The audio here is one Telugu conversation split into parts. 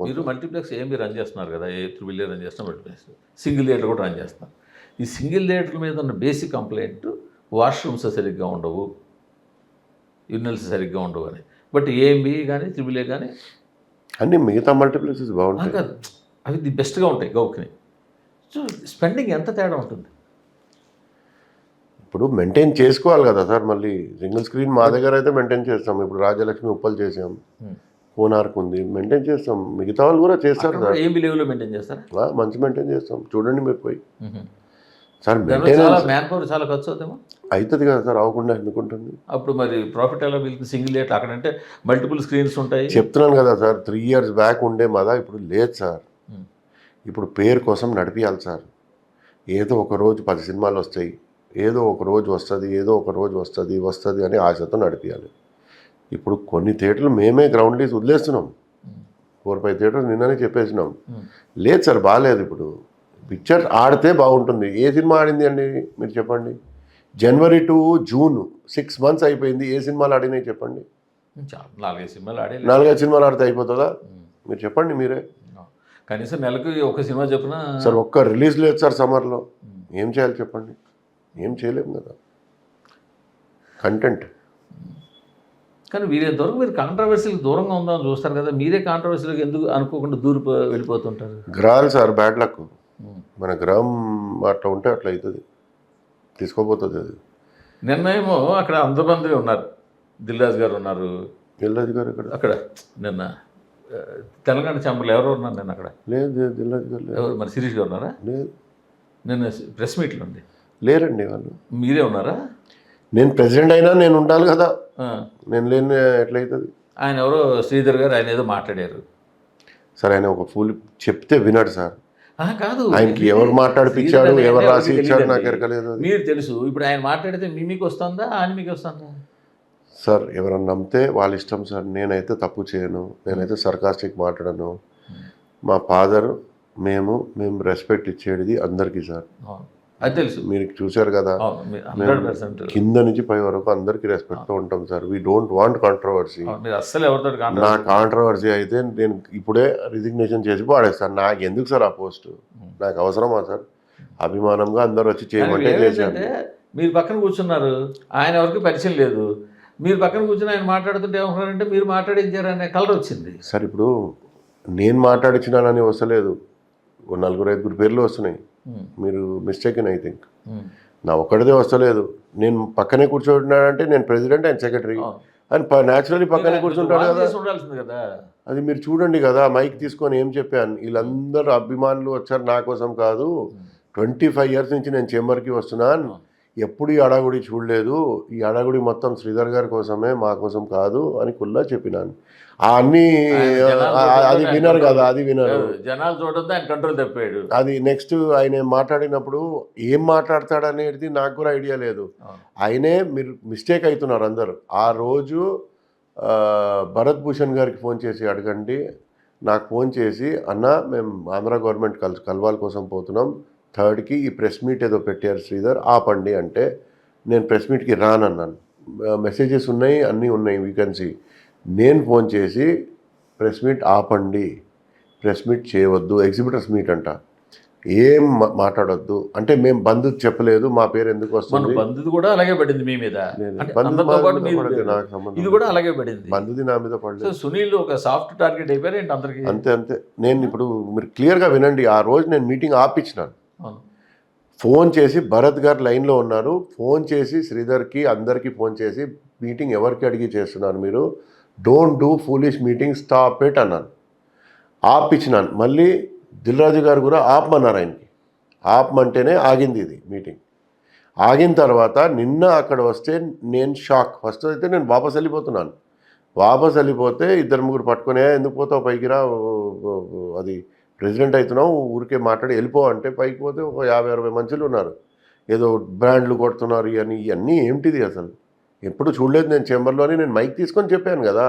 మీరు మల్టీప్లెక్స్ ఏమి రన్ చేస్తున్నారు కదా, ఏ త్రిబుల్ రన్ చేస్తున్నా మల్టీప్లెక్స్, సింగిల్ థియేటర్ కూడా రన్ చేస్తున్నారు. ఈ సింగిల్ థియేటర్ల మీద ఉన్న బేసిక్ కంప్లైంట్ వాష్రూమ్స్ సరిగ్గా ఉండవు, యూరినల్స్ సరిగ్గా ఉండవు అని. బట్ ఏఎంబి కానీ త్రిబుల్ ఏ కానీ అన్ని మిగతా మల్టీప్లెక్సెస్ బాగుంటాయి, కాదు, అవి ది బెస్ట్గా ఉంటాయి గౌక్ని. సో స్పెండింగ్ ఎంత తేడా ఉంటుంది. ఇప్పుడు మెయింటైన్ చేసుకోవాలి కదా సార్. మళ్ళీ సింగిల్ స్క్రీన్ మా దగ్గర అయితే మెయింటైన్ చేస్తాం. ఇప్పుడు రాజలక్ష్మి ఉప్పల్ చేసాం, కోనార్క్ ఉంది, మెయింటైన్ చేస్తాం. మిగతా వాళ్ళు కూడా చేస్తారు సార్. ఏఎంబి లెవెల్లో మెయింటైన్ చేస్తారా? మంచి మెయింటైన్ చేస్తాం, చూడండి మీరు పోయి సార్. మ్యాన్ పవర్ చాలా ఖర్చు అవుతామో. అవుతుంది కదా సార్, అవ్వకుండా ఎందుకుంటుంది. అప్పుడు మరి ప్రాఫిట్ ఎలా వెళ్తుంది సింగిల్ థియేటర్? అక్కడంటే మల్టిపుల్ స్క్రీన్స్ ఉంటాయి. చెప్తున్నాను కదా సార్, 3 years బ్యాక్ ఉండే మాదా, ఇప్పుడు లేదు సార్. ఇప్పుడు పేరు కోసం నడిపించాలి సార్. ఏదో ఒక రోజు 10 సినిమాలు వస్తాయి, ఏదో ఒక రోజు వస్తుంది, ఏదో ఒక రోజు వస్తుంది అని ఆశతో నడిపించాలి. ఇప్పుడు కొన్ని థియేటర్లు మేమే గ్రౌండ్ లీజ్ వదిలేస్తున్నాం. 4-5 థియేటర్లు నిన్ననే చెప్పేసినాం. లేదు సార్, బాగాలేదు. ఇప్పుడు పిక్చర్ ఆడితే బాగుంటుంది. ఏ సినిమా ఆడింది అండి మీరు చెప్పండి? January to June 6 months అయిపోయింది. ఏ సినిమాలు ఆడినాయి చెప్పండి? 4-5 సినిమాలు ఆడే. 4-5 సినిమాలు ఆడితే అయిపోతుందా? మీరు చెప్పండి మీరే. కనీసం నెలకు ఒక సినిమా చెప్పిన సార్. ఒక్క రిలీజ్ లేదు సార్ సమ్మర్లో. ఏం చేయాలి చెప్పండి? ఏం చేయలేము కదా కంటెంట్. కానీ వీరేంతవరకు మీరు కాంట్రవర్సీలకు దూరంగా ఉందామని చూస్తారు కదా, మీరే కాంట్రవర్సీలకు ఎందుకు అనుకోకుండా వెళ్ళిపోతుంటారు? గ్రహాలు సార్, బ్యాడ్ లక్. మన గ్రహం అట్లా ఉంటే అట్లా అవుతుంది, తీసుకోపోతుంది అది. నిన్నేమో అక్కడ అందమంది ఉన్నారు, దిల్రాజు గారు ఉన్నారు. దిల్రాజు గారు అక్కడ నిన్న తెలంగాణ ఛాంబర్లో ఎవరు ఉన్నారు? నేను అక్కడ లేదు, దిల్రాజు గారు ఎవరు మరి శిరీష్ గారు ఉన్నారా? లేదు, నిన్న ప్రెస్ మీట్లో ఉంది. లేరండి వాళ్ళు. మీరే ఉన్నారా? నేను ప్రెసిడెంట్ అయినా నేను ఉండాలి కదా, నేను లేని ఎట్లయితుంది? ఆయన ఎవరో శ్రీధర్ గారు ఆయన ఏదో మాట్లాడారు సార్. ఆయన ఒక ఫుల్ చెప్తే వినాడు సార్. కాదు, ఆయనకి ఎవరు మాట్లాడిపించాడు, ఎవరు రాసి ఇచ్చాడు నాకు ఎరకలేదు. మీరు తెలుసు. ఇప్పుడు ఆయన మాట్లాడితే మీకు వస్తుందా, ఆయన మీకు వస్తుందా? సార్ ఎవరన్నా నమ్మితే వాళ్ళ ఇష్టం సార్. నేనైతే తప్పు చేయను, నేనైతే సర్కాస్టిక్ మాట్లాడను. మా ఫాదర్ మేము రెస్పెక్ట్ ఇచ్చేది అందరికీ సార్, అది తెలుసు. మీరు చూశారు కదా, కింద నుంచి పై వరకు అందరికీ రెస్పెక్ట్తో ఉంటాం sir. We don't want controversy. నా కాంట్రవర్సీ అయితే నేను ఇప్పుడే రిజిగ్నేషన్ చేసి పాడేస్తాను. నాకు ఎందుకు సార్ ఆ పోస్ట్? నాకు అవసరమా సార్? అభిమానంగా అందరు వచ్చి చేయమంటే చేశాను. మీరు పక్కన కూర్చున్నారు, ఆయన ఎవరికి పరిచయం లేదు. మీరు పక్కన కూర్చుని ఆయన మాట్లాడుతుంటే ఏమన్నారంటే మీరు మాట్లాడించారనే కలర్ వచ్చింది సార్. ఇప్పుడు నేను మాట్లాడించినానని వస్తలేదు, 4-5 పేర్లు వస్తున్నాయి. మీరు మిస్టేక్ ఐ థింక్. నా ఒక్కడిదే వస్తలేదు. నేను పక్కనే కూర్చోంటున్నానంటే నేను ప్రెసిడెంట్, ఆయన సెక్రటరీ అని న్యాచురల్లీ పక్కనే కూర్చుంటాడు కదా. అది మీరు చూడండి కదా, మైక్ తీసుకొని ఏం చెప్పాను. వీళ్ళందరూ అభిమానులు వచ్చారు నా కోసం కాదు. 25 years నుంచి నేను చేంబర్కి వస్తున్నాను, ఎప్పుడు ఈ అడాగుడి చూడలేదు. ఈ అడాగుడి మొత్తం శ్రీధర్ గారి కోసమే, మా కోసం కాదు అని కుల్లా చెప్పినాను. అన్నీ అది వినరు కదా, అది వినరు జనాలు. చూడద్దు, ఆయన కంట్రోల్ తప్పాడు. అది నెక్స్ట్ ఆయన మాట్లాడినప్పుడు ఏం మాట్లాడతాడనేది నాకు కూడా ఐడియా లేదు. ఆయనే మీరు మిస్టేక్ అవుతున్నారు అందరు. ఆ రోజు భరత్ భూషణ్ గారికి ఫోన్ చేసి అడగండి. నాకు ఫోన్ చేసి, అన్న మేము ఆంధ్ర గవర్నమెంట్ కలవాల కోసం పోతున్నాం, 3rd ఈ ప్రెస్ మీట్ ఏదో పెట్టారు శ్రీధర్, ఆపండి అంటే నేను ప్రెస్ మీట్కి రానన్నాను. మెసేజెస్ ఉన్నాయి, అన్నీ ఉన్నాయి, వీ కెన్ సీ. నేను ఫోన్ చేసి ప్రెస్ మీట్ ఆపండి, ప్రెస్ మీట్ చేయవద్దు, ఎగ్జిబిటర్స్ మీట్ అంట, ఏం మాట్లాడొద్దు అంటే మేము బంధు చెప్పలేదు, మా పేరు ఎందుకు వస్తుంది? బంధుది కూడా అలాగే పడింది మీ మీద, ఇది కూడా అలాగే పడింది. బంధుది నా మీద పడలేదు. సునీల్ ఒక సాఫ్ట్ టార్గెట్ అయిపోయారు ఏంటి అందరికి? అంతే. నేను ఇప్పుడు మీరు క్లియర్గా వినండి. ఆ రోజు నేను మీటింగ్ ఆపించినాను. ఫోన్ చేసి భరత్ గారు లైన్లో ఉన్నారు, ఫోన్ చేసి శ్రీధర్కి అందరికీ ఫోన్ చేసి మీటింగ్ ఎవరికి అడిగి చేస్తున్నారు మీరు, don't do foolish meeting, stop it అన్నాను. ఆపించినాను. మళ్ళీ దిల్రాజు గారు కూడా ఆపమన్నారు. ఆయనకి ఆపమంటేనే ఆగింది ఇది మీటింగ్. ఆగిన తర్వాత నిన్న అక్కడ వస్తే నేను షాక్. ఫస్ట్ అయితే నేను వాపస్ వెళ్ళిపోతున్నాను. వాపస్ వెళ్ళిపోతే 2-3 పట్టుకునే, ఎందుకు పోతావు పైకి రా, అది ప్రెసిడెంట్ అవుతున్నావు, ఊరికే మాట్లాడి వెళ్ళిపో అంటే, పైకి పోతే ఒక 50-60 మనుషులు ఉన్నారు. ఏదో బ్రాండ్లు కొడుతున్నారు, ఇవన్నీ ఏమిటిది అసలు? ఎప్పుడు చూడలేదు నేను చేంబర్లోని. నేను మైక్ తీసుకొని చెప్పాను కదా.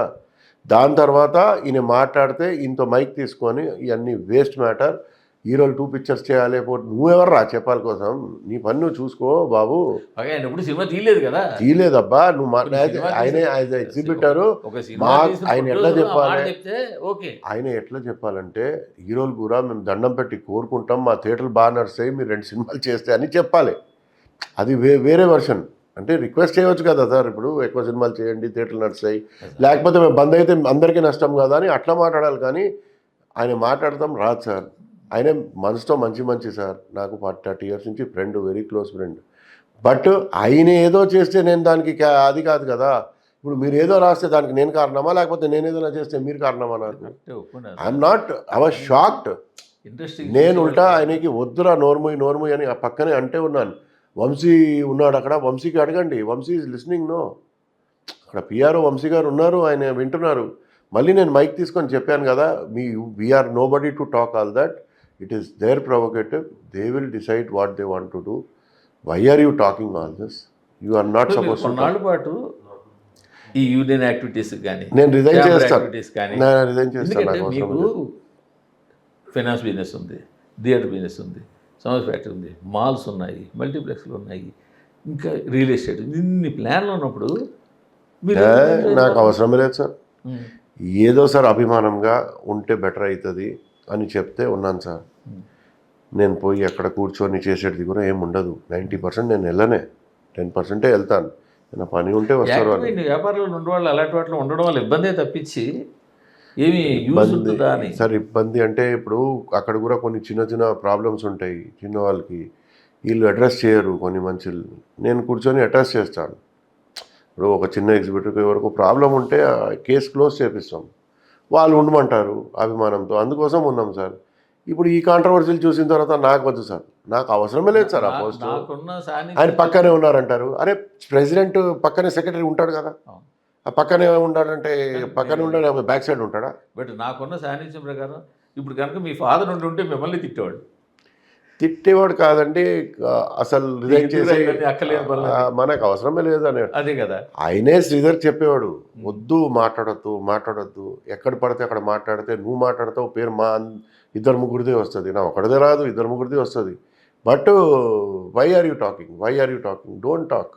దాని తర్వాత ఈయన మాట్లాడితే ఇంత మైక్ తీసుకొని ఇవన్నీ వేస్ట్ మ్యాటర్, హీరోలు 2 పిక్చర్స్ చేయాలి నువ్వెవరు రా చెప్పాలి కోసం నీ పని నువ్వు చూసుకో బాబు బాగా ఆయన ఎప్పుడు సినిమా తీయలేదు కదా, తీయలేదబ్బా నువ్వు సినిమా ఆయనే తీసి- యాజ్ ఎగ్జిబిటరు ఒక సినిమా తీసిన ఆయన ఎట్లా producer ఆ చెప్పాలి మాట చెప్తే ఓకే. ఆయన ఎట్లా చెప్పాలంటే హీరోలు కూడా మేము దండం పెట్టి కోరుకుంటాం మా థియేటర్లు బాగా నడుస్తాయి మీరు 2 సినిమాలు చేస్తే అని చెప్పాలి. అది వేరే వర్షన్. అంటే రిక్వెస్ట్ చేయవచ్చు కదా సార్, ఇప్పుడు ఎక్కువ సినిమాలు చేయండి థియేటర్లు నడుస్తాయి, లేకపోతే మేము బంద్ అయితే అందరికీ నష్టం కదా అని అట్లా మాట్లాడాలి. కానీ ఆయన మాట్లాడతాం రాదు సార్. ఆయన మనసుతో మంచి సార్, నాకు 30 years నుంచి friend, very close friend. But ఆయన ఏదో చేస్తే నేను దానికి అది కాదు కదా. ఇప్పుడు మీరు ఏదో రాస్తే దానికి నేను కారణమా, లేకపోతే నేను ఏదైనా చేస్తే మీరు కారణమా? నాకు I'm not, I was shocked. Interesting. నేను ఉల్టా ఆయనకి వద్దురా నోర్ముయ్ అని ఆ పక్కనే అంటే ఉన్నాను. వంశీ ఉన్నాడు అక్కడ, వంశీకి అడగండి, వంశీ ఈజ్ లిస్నింగ్. నో, అక్కడ పిఆర్ఓ వంశీ గారు ఉన్నారు, ఆయన వింటున్నారు. మళ్ళీ నేను మైక్ తీసుకొని చెప్పాను కదా, we are nobody to talk all that, it is their provocative, they will decide what they want to do. Why are you talking all this? You are not suppose to. కొన్నాళ్ళ పాటు ఈ యూనియన్ యాక్టివిటీస్ కానీ నేను రిజైన్ చేస్తాను, యాక్టివిటీస్ కానీ, నేను రిజైన్ చేస్తాను. ఎందుకంటే నాకు అవసరం మీకు లేదు. ఫైనాన్స్ బిజినెస్ ఉంది, థియేటర్ బిజినెస్ ఉంది, సమస్ ఫ్యాక్టరీ ఉంది, మాల్స్ ఉన్నాయి, మల్టీప్లెక్స్లు ఉన్నాయి, ఇంకా రియల్ ఎస్టేట్, ఇన్ని ప్లాన్లు ఉన్నప్పుడు మీరు నాకు అవసరం లేదు సార్. ఏదో సార్ అభిమానంగా ఉంటే బెటర్ అవుతుంది అని చెప్తే ఉన్నాను సార్. నేను పోయి అక్కడ కూర్చొని చేసేది కూడా ఏమి ఉండదు. 90% నేను వెళ్ళనే, 10% వెళ్తాను. నా పని ఉంటే వస్తారు వాళ్ళు. వ్యాపారంలో ఉండేవాళ్ళు అలాంటి వాటిలో ఉండడం వల్ల ఇబ్బందే తప్పించి ఏమి యూజ్ ఉంటుందా అని. సార్ ఇబ్బంది అంటే ఇప్పుడు అక్కడ కూడా కొన్ని చిన్న ప్రాబ్లమ్స్ ఉంటాయి చిన్న వాళ్ళకి, వీళ్ళు అడ్రస్ చేయరు కొన్ని మనుషులు. నేను కూర్చొని అడ్రస్ చేస్తాను. ఇప్పుడు ఒక చిన్న ఎగ్జిబిటర్కి వరకు ప్రాబ్లం ఉంటే కేసు క్లోజ్ చేపిస్తాం, వాళ్ళు ఉండమంటారు అభిమానంతో, అందుకోసం ఉన్నాం సార్. ఇప్పుడు ఈ కాంట్రవర్సీలు చూసిన తర్వాత నాకు వద్దు సార్, నాకు అవసరమే లేదు సార్. ఆ పోస్ట్ ఆయన పక్కనే ఉన్నారంటారు. అరే ప్రెసిడెంట్ పక్కనే సెక్రటరీ ఉంటాడు కదా, ఆ పక్కనే ఉండాలంటే పక్కనే ఉండాలి, బ్యాక్ సైడ్ ఉంటాడా? బట్ నాకున్న సాన్నిధ్యం ప్రకారం ఇప్పుడు కనుక మీ ఫాదర్ ఉంటే మిమ్మల్ని తిట్టేవాడు. తిట్టేవాడు కాదండి, అసలు రిజైన్ చేసి మనకు అవసరమే లేదు అని. అదే కదా, ఆయనే శ్రీధర్ చెప్పేవాడు, వద్దు మాట్లాడొద్దు, ఎక్కడ పడితే అక్కడ మాట్లాడితే నువ్వు మాట్లాడతావు, పేరు మా 2-3 వస్తుంది, నా ఒకటిదే రాదు, 2-3 వస్తుంది. But why are you talking, don't talk.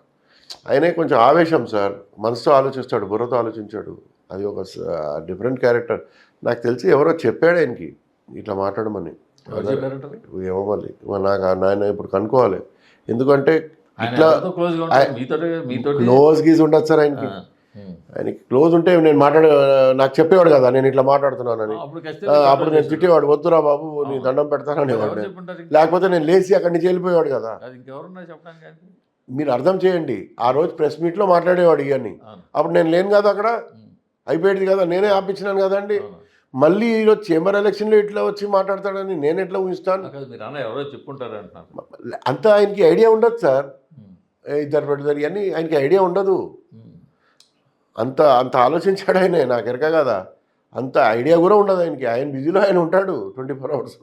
ఆయనే కొంచెం ఆవేశం సార్, మనసుతో ఆలోచిస్తాడు, బుర్రతో ఆలోచించాడు. అది ఒక డిఫరెంట్ క్యారెక్టర్. నాకు తెలిసి ఎవరో చెప్పాడు ఆయనకి ఇట్లా మాట్లాడమని. ఏమో మళ్ళీ నాకు నాయన ఇప్పుడు కనుక్కోవాలి, ఎందుకంటే ఇట్లా క్లోజ్ గీజ్ ఉండదు సార్ ఆయనకి. ఆయనకి క్లోజ్ ఉంటే నేను నాకు చెప్పేవాడు కదా నేను ఇట్లా మాట్లాడుతున్నానని. అప్పుడు నేను తిట్టేవాడు, వద్దురా బాబు నీ దండం పెడతాననేవాడు. లేకపోతే నేను లేచి అక్కడి నుంచి వెళ్ళిపోయేవాడు కదా. మీరు అర్థం చేయండి, ఆ రోజు ప్రెస్ మీట్లో మాట్లాడేవాడు ఇవన్నీ, అప్పుడు నేను లేను కదా అక్కడ, అయిపోయేది కదా, నేనే ఆపించినాను కదండి. మళ్ళీ ఈరోజు చేంబర్ ఎలక్షన్లో ఇట్లా వచ్చి మాట్లాడతాడని నేను ఎట్లా ఊహిస్తాను? అంత ఆయనకి ఐడియా ఉండదు సార్, ఇద్దరు పెడతారు ఇవన్నీ ఆయనకి ఐడియా ఉండదు. అంత ఆలోచించాడు ఆయన, నాకు ఎరక కదా, అంత ఐడియా కూడా ఉండదు ఆయనకి. ఆయన బిజీలో ఆయన ఉంటాడు 24 hours.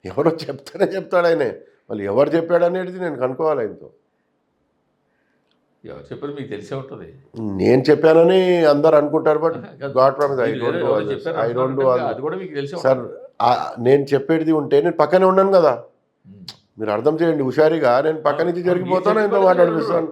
ఎవరో చెప్తాడు ఆయనే, మళ్ళీ ఎవరు చెప్పాడు అనేది నేను కనుక్కోవాలి ఆయనతో. ఎవరు చెప్పారు మీకు తెలిసే ఉంటుంది. నేను చెప్పానని అందరు అనుకుంటారు, but God promise I don't do sir. నేను చెప్పేది ఉంటే నేను పక్కనే ఉన్నాను కదా, మీరు అర్థం చేయండి హుషారిగా, నేను పక్క నుంచి జరిగిపోతాను, ఎంతో మాట్లాడిపిస్తాను.